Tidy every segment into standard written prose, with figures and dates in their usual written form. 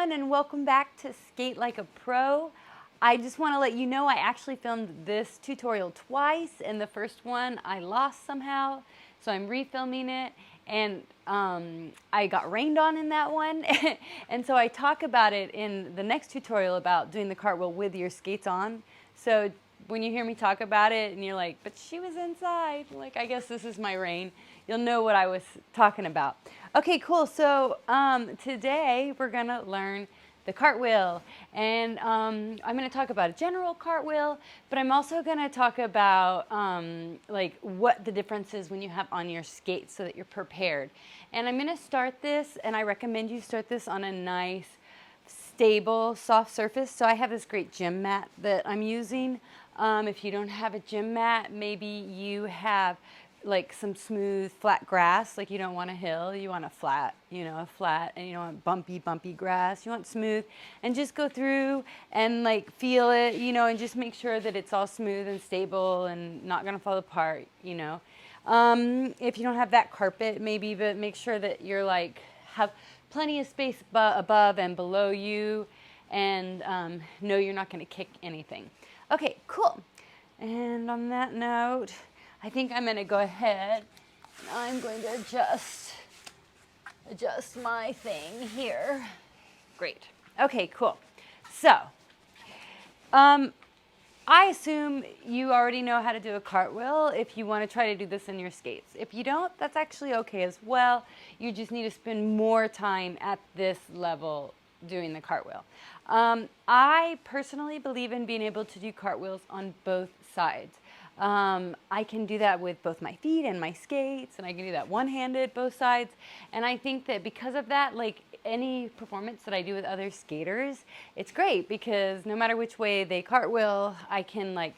everyone, and welcome back to Skate Like a Pro. I just want to let you know I actually filmed this tutorial twice, and the first one I lost somehow, so I'm refilming it, and I got rained on in that one, and so I talk about it in the next tutorial about doing the cartwheel with your skates on. So when you hear me talk about it and you're like, but she was inside, like, I guess this is my rain, you'll know what I was talking about. Okay, cool. So today we're gonna learn the cartwheel, and I'm gonna talk about a general cartwheel, but I'm also gonna talk about like what the difference is when you have on your skates so that you're prepared. And I'm gonna start this, and I recommend you start this on a nice, stable, soft surface. So I have this great gym mat that I'm using. If you don't have a gym mat, maybe you have like some smooth flat grass, like you don't want a hill, you want a flat, a flat, and you don't want bumpy grass, you want smooth, and just go through and like feel it, and just make sure that it's all smooth and stable and not gonna fall apart, If you don't have that carpet, maybe, but make sure that you're like, have plenty of space above and below you, and know you're not gonna kick anything. Okay, cool. And on that note, I think I'm gonna go ahead and I'm going to adjust my thing here. Great. Okay, cool. So, I assume you already know how to do a cartwheel if you want to try to do this in your skates. If you don't, that's actually okay as well. You just need to spend more time at this level doing the cartwheel. I personally believe in being able to do cartwheels on both sides. I can do that with both my feet and my skates, and I can do that one-handed, both sides. And I think that because of that, like any performance that I do with other skaters, it's great because no matter which way they cartwheel, I can like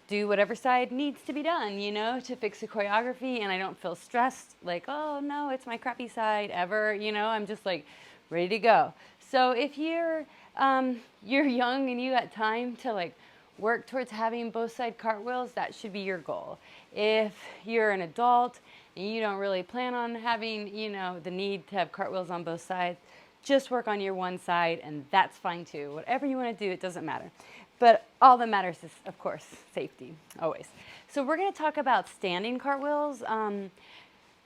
do whatever side needs to be done, to fix the choreography, and I don't feel stressed like, oh no, it's my crappy side ever, I'm just like ready to go. So if you're young and you got time to like work towards having both side cartwheels, that should be your goal. If you're an adult and you don't really plan on having, the need to have cartwheels on both sides, just work on your one side, and that's fine too. Whatever you want to do, it doesn't matter. But all that matters is, of course, safety, always. So we're going to talk about standing cartwheels.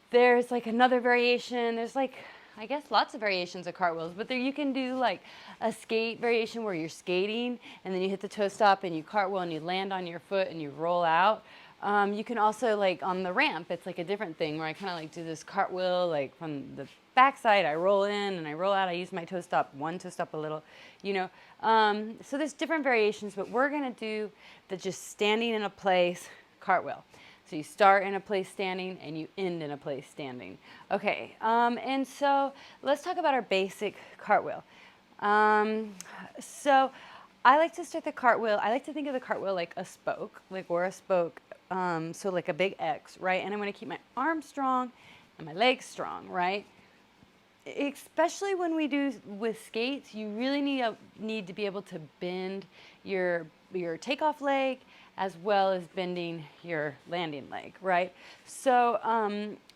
There's like another variation. There's like, I guess, lots of variations of cartwheels, but there you can do like a skate variation where you're skating and then you hit the toe stop and you cartwheel and you land on your foot and you roll out. You can also, like on the ramp, it's like a different thing where I kind of like do this cartwheel like from the backside. I roll in and I roll out. I use my toe stop, one toe stop a little, So there's different variations, but we're going to do the just standing in a place cartwheel. So you start in a place standing and you end in a place standing. Okay, and so let's talk about our basic cartwheel. So I like to start the cartwheel. I like to think of the cartwheel like a spoke, or a spoke, so like a big X, right? And I'm going to keep my arms strong and my legs strong, right? Especially when we do with skates, you really need to be able to bend your takeoff leg as well as bending your landing leg, right? So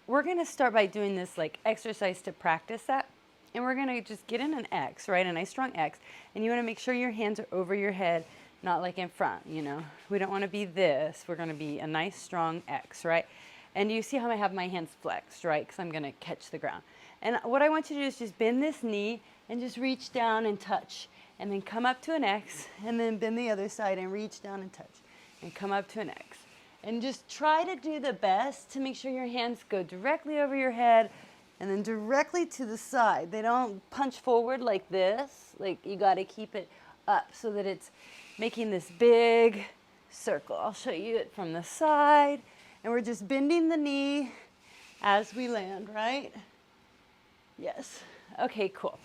we're going to start by doing this like exercise to practice that. And we're going to just get in an X, right? A nice strong X. And you want to make sure your hands are over your head, not like in front, We don't want to be this. We're going to be a nice strong X, right? And you see how I have my hands flexed, right? Because I'm going to catch the ground. And what I want you to do is just bend this knee and just reach down and touch. And then come up to an X, and then bend the other side and reach down and touch. And come up to an X. And just try to do the best to make sure your hands go directly over your head and then directly to the side. They don't punch forward like this. Like, you got to keep it up so that it's making this big circle. I'll show you it from the side. And we're just bending the knee as we land, right? Yes. Okay, cool.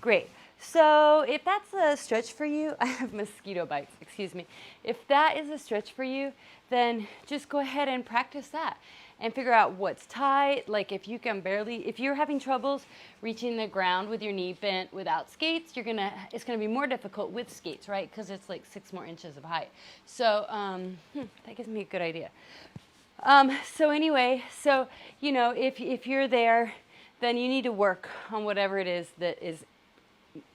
Great. So if that's a stretch for you, I have mosquito bites, excuse me. If that is a stretch for you, then just go ahead and practice that and figure out what's tight. Like if you're having troubles reaching the ground with your knee bent without skates, it's gonna be more difficult with skates, right? Because it's like 6 more inches of height. So that gives me a good idea. So anyway, if you're there, then you need to work on whatever it is that is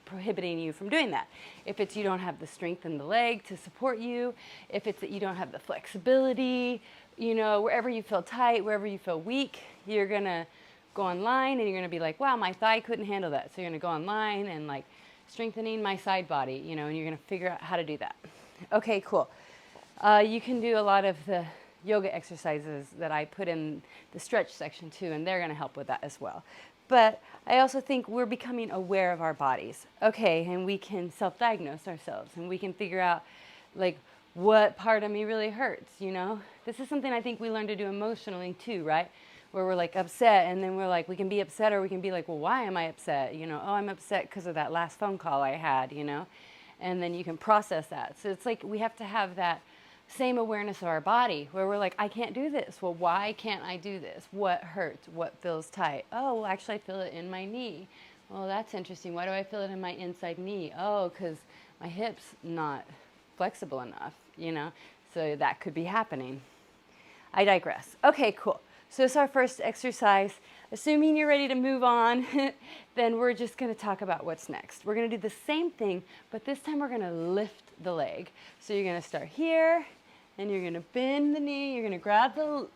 prohibiting you from doing that. If it's you don't have the strength in the leg to support you, if it's that you don't have the flexibility, you know, wherever you feel tight, wherever you feel weak, you're gonna go online and you're gonna be like, wow, my thigh couldn't handle that. So you're gonna go online and like strengthening my side body, you know, and you're gonna figure out how to do that. Okay, cool. You can do a lot of the yoga exercises that I put in the stretch section too, and they're gonna help with that as well. But I also think we're becoming aware of our bodies. Okay, and we can self-diagnose ourselves and we can figure out like what part of me really hurts, you know? This is something I think we learn to do emotionally too, right? Where we're like upset and then we're like, we can be upset or we can be like, well, why am I upset? You know, oh, I'm upset because of that last phone call I had, you know? And then you can process that. So it's like we have to have that same awareness of our body where we're like, I can't do this. Well, why can't I do this? What hurts? What feels tight? Oh, well, actually I feel it in my knee. Well, that's interesting. Why do I feel it in my inside knee? Oh, because my hip's not flexible enough, you know? So that could be happening. I digress. Okay, cool. So this is our first exercise. Assuming you're ready to move on, then we're just going to talk about what's next. We're going to do the same thing, but this time we're going to lift the leg. So you're going to start here, and you're going to bend the knee. You're going to grab the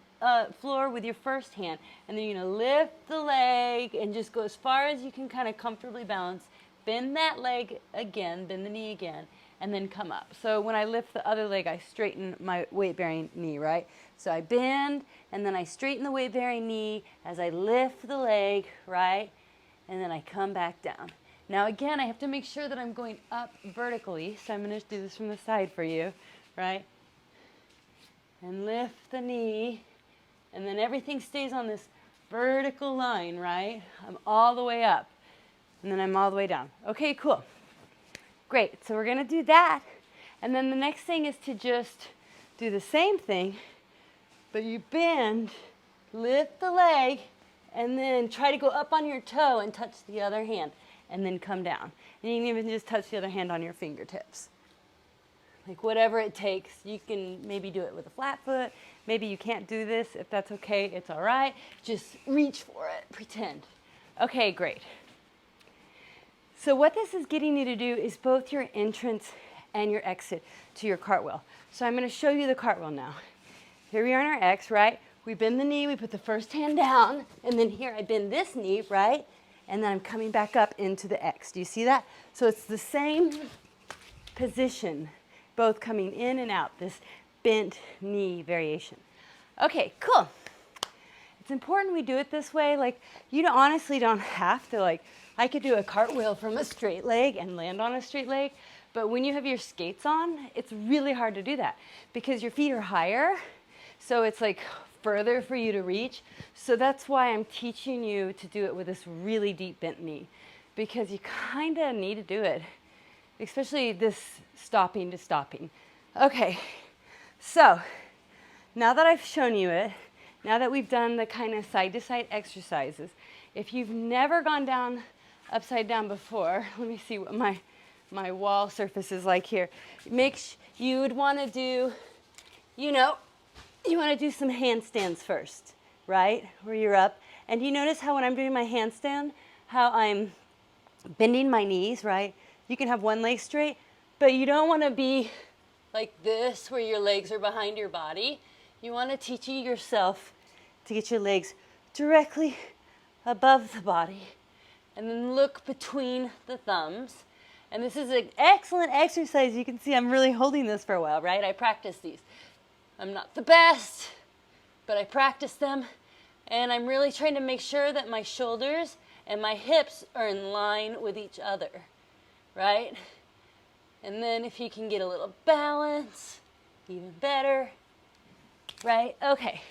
floor with your first hand, and then you're going to lift the leg and just go as far as you can kind of comfortably balance. Bend that leg again, bend the knee again, and then come up. So when I lift the other leg, I straighten my weight-bearing knee, right? So I bend, and then I straighten the weight-bearing knee as I lift the leg, right? And then I come back down. Now again, I have to make sure that I'm going up vertically, so I'm going to do this from the side for you, right? And lift the knee, and then everything stays on this vertical line, right? I'm all the way up, and then I'm all the way down. Okay, cool. Great, so we're going to do that, and then the next thing is to just do the same thing, but you bend, lift the leg, and then try to go up on your toe and touch the other hand, and then come down. And you can even just touch the other hand on your fingertips. Like whatever it takes. You can maybe do it with a flat foot. Maybe you can't do this. If that's okay, it's all right. Just reach for it. Pretend. Okay, great. So what this is getting you to do is both your entrance and your exit to your cartwheel. So I'm going to show you the cartwheel now. Here we are in our X, right? We bend the knee, we put the first hand down, and then here I bend this knee, right? And then I'm coming back up into the X. Do you see that? So it's the same position, both coming in and out, this bent knee variation. Okay, cool. It's important we do it this way. Like, you honestly don't have to, like, I could do a cartwheel from a straight leg and land on a straight leg, but when you have your skates on, it's really hard to do that because your feet are higher, so it's like further for you to reach. So that's why I'm teaching you to do it with this really deep bent knee, because you kind of need to do it, especially this stopping to stopping. Okay, so now that I've shown you it, now that we've done the kind of side-to-side exercises, if you've never gone down upside down before, let me see what my wall surface is like here. You would want to do, you know, you want to do some handstands first, right? Where you're up. And you notice how when I'm doing my handstand, how I'm bending my knees, right? You can have one leg straight, but you don't want to be like this where your legs are behind your body. You want to teach yourself to get your legs directly above the body and then look between the thumbs. And this is an excellent exercise. You can see I'm really holding this for a while, right? I practice these. I'm not the best, but I practice them. And I'm really trying to make sure that my shoulders and my hips are in line with each other, right? And then if you can get a little balance, even better, right? Okay.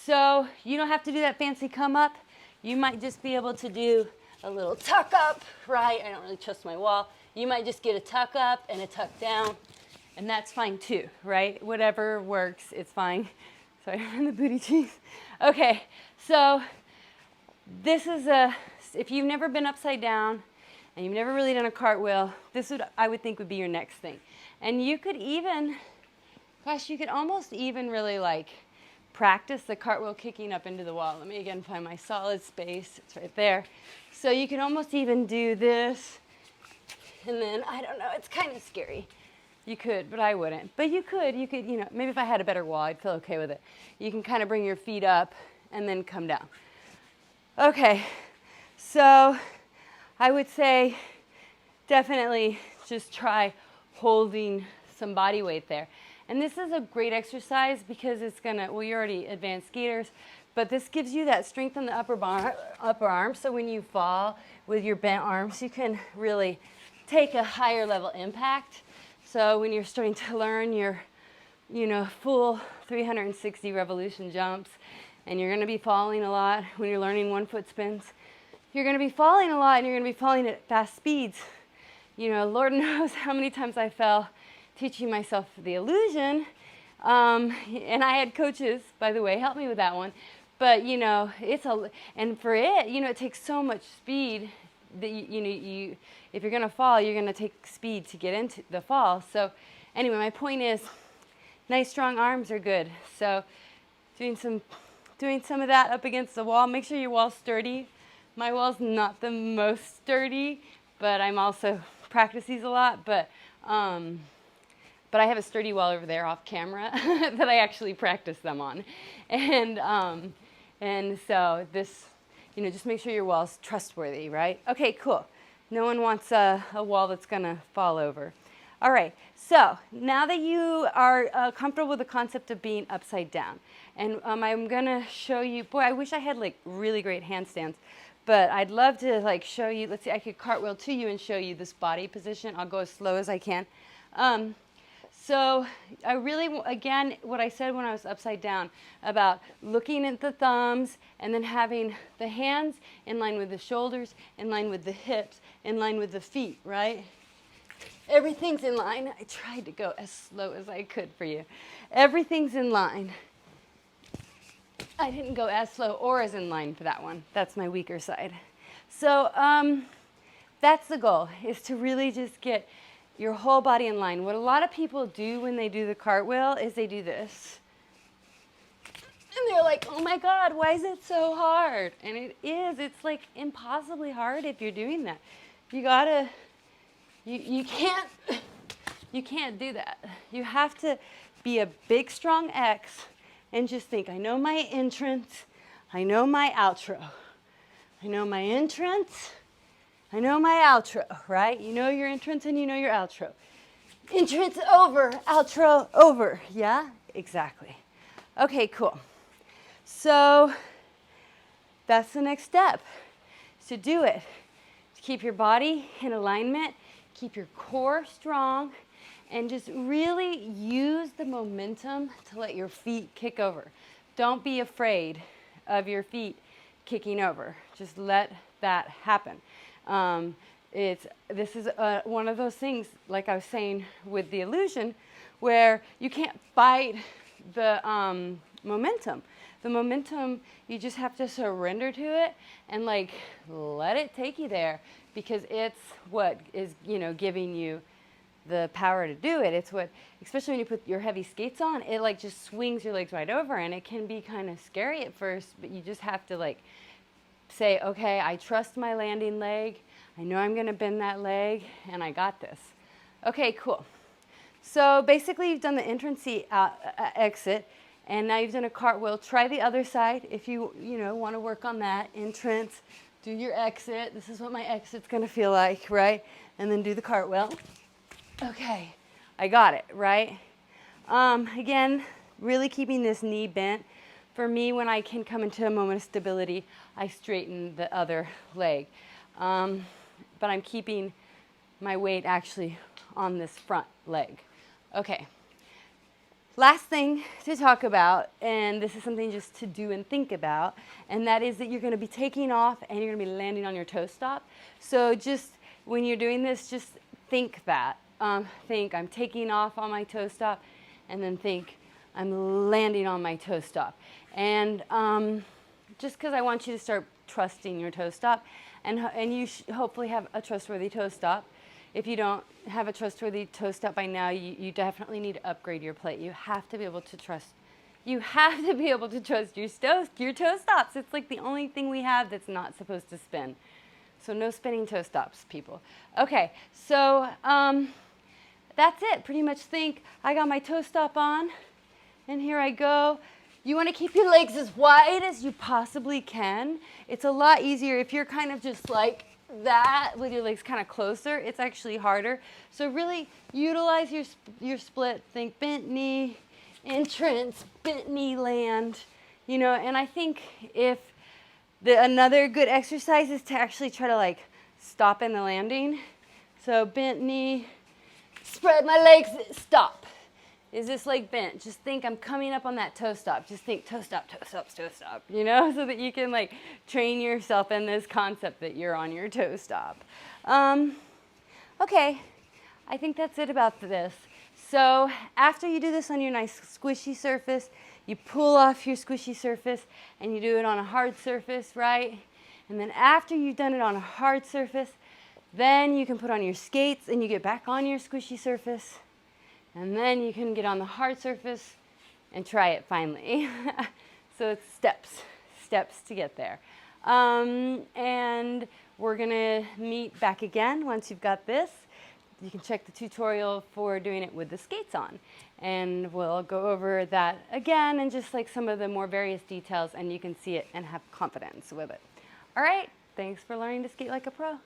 So you don't have to do that fancy come up. You might just be able to do a little tuck up, right? I don't really trust my wall. You might just get a tuck up and a tuck down, and that's fine too, right? Whatever works, it's fine. Sorry, I'm in the booty cheeks. Okay, so this is if you've never been upside down and you've never really done a cartwheel, this would, I would think, would be your next thing. And you could even, gosh, you could almost even really like practice the cartwheel kicking up into the wall. Let me again find my solid space. It's right there. So you can almost even do this, and then, I don't know, it's kind of scary. You could, but I wouldn't. But you could, you know, maybe if I had a better wall, I'd feel okay with it. You can kind of bring your feet up and then come down. Okay, so I would say definitely just try holding some body weight there. And this is a great exercise because it's gonna, well, you're already advanced skaters, but this gives you that strength in the upper arm. So when you fall with your bent arms, you can really take a higher level impact. So when you're starting to learn your, you know, full 360 revolution jumps, and you're gonna be falling a lot when you're learning 1 foot spins, you're gonna be falling a lot and you're gonna be falling at fast speeds. You know, Lord knows how many times I fell teaching myself the illusion. And I had coaches, by the way, help me with that one. But, you know, and for it, you know, it takes so much speed that, if you're going to fall, you're going to take speed to get into the fall. So anyway, my point is, nice strong arms are good. So doing some of that up against the wall. Make sure your wall's sturdy. My wall's not the most sturdy, but I'm also practice these a lot. But I have a sturdy wall over there off camera that I actually practice them on. And so this, you know, just make sure your wall's trustworthy, right? Okay, cool. No one wants a wall that's gonna fall over. All right, so now that you are comfortable with the concept of being upside down, and I'm gonna show you, boy, I wish I had like really great handstands, but I'd love to like show you, let's see, I could cartwheel to you and show you this body position. I'll go as slow as I can. So I really, again, what I said when I was upside down about looking at the thumbs and then having the hands in line with the shoulders, in line with the hips, in line with the feet, right? Everything's in line. I tried to go as slow as I could for you. Everything's in line. I didn't go as slow or as in line for that one. That's my weaker side. So that's the goal, is to really just get your whole body in line. What a lot of people do when they do the cartwheel is they do this. And they're like, oh my God, why is it so hard? And it is. It's like impossibly hard if you're doing that. You gotta, you can't do that. You have to be a big, strong X and just think, I know my entrance, I know my outro. I know my entrance, I know my outro, right? You know your entrance and you know your outro. Entrance over, outro over. Yeah, exactly. Okay, cool. So that's the next step, is to do it. To keep your body in alignment, keep your core strong, and just really use the momentum to let your feet kick over. Don't be afraid of your feet kicking over. Just let that happen. This is one of those things, like I was saying with the illusion, where you can't fight the momentum. The momentum, you just have to surrender to it and like let it take you there, because it's what is, you know, giving you the power to do it. It's what, especially when you put your heavy skates on, it like just swings your legs right over, and it can be kind of scary at first, but you just have to like say, okay, I trust my landing leg. I know I'm gonna bend that leg, and I got this. Okay, cool. So basically you've done the entrance seat exit, and now you've done a cartwheel. Try the other side if you want to work on that. Entrance, do your exit. This is what my exit's gonna feel like, right? And then do the cartwheel. Okay, I got it, right? Again, really keeping this knee bent. For me, when I can come into a moment of stability, I straighten the other leg. But I'm keeping my weight actually on this front leg. Okay. Last thing to talk about, and this is something just to do and think about, and that is that you're going to be taking off and you're going to be landing on your toe stop. So just when you're doing this, just think that. Think I'm taking off on my toe stop, and then think I'm landing on my toe stop. And just because I want you to start trusting your toe stop, and you hopefully have a trustworthy toe stop. If you don't have a trustworthy toe stop by now, you definitely need to upgrade your plate. You have to be able to trust You have to be able to trust your toe stops. It's like the only thing we have that's not supposed to spin. So no spinning toe stops, people. Okay, so that's it. Pretty much think I got my toe stop on, and here I go. You want to keep your legs as wide as you possibly can. It's a lot easier if you're kind of just like that with your legs kind of closer. It's actually harder. So really utilize your split. Think bent knee, entrance, bent knee, land. You know, and I think if another good exercise is to actually try to like stop in the landing. So bent knee, spread my legs, stop. Is this leg bent? Just think I'm coming up on that toe stop. Just think toe stop, toe stop, toe stop, you know, so that you can like train yourself in this concept that you're on your toe stop. Okay, I think that's it about this. So after you do this on your nice squishy surface, you pull off your squishy surface and you do it on a hard surface, right? And then after you've done it on a hard surface, then you can put on your skates and you get back on your squishy surface. And then you can get on the hard surface and try it finally. So it's steps to get there. And we're gonna meet back again once you've got this. You can check the tutorial for doing it with the skates on. And we'll go over that again and just like some of the more various details, and you can see it and have confidence with it. All right, thanks for learning to skate like a pro.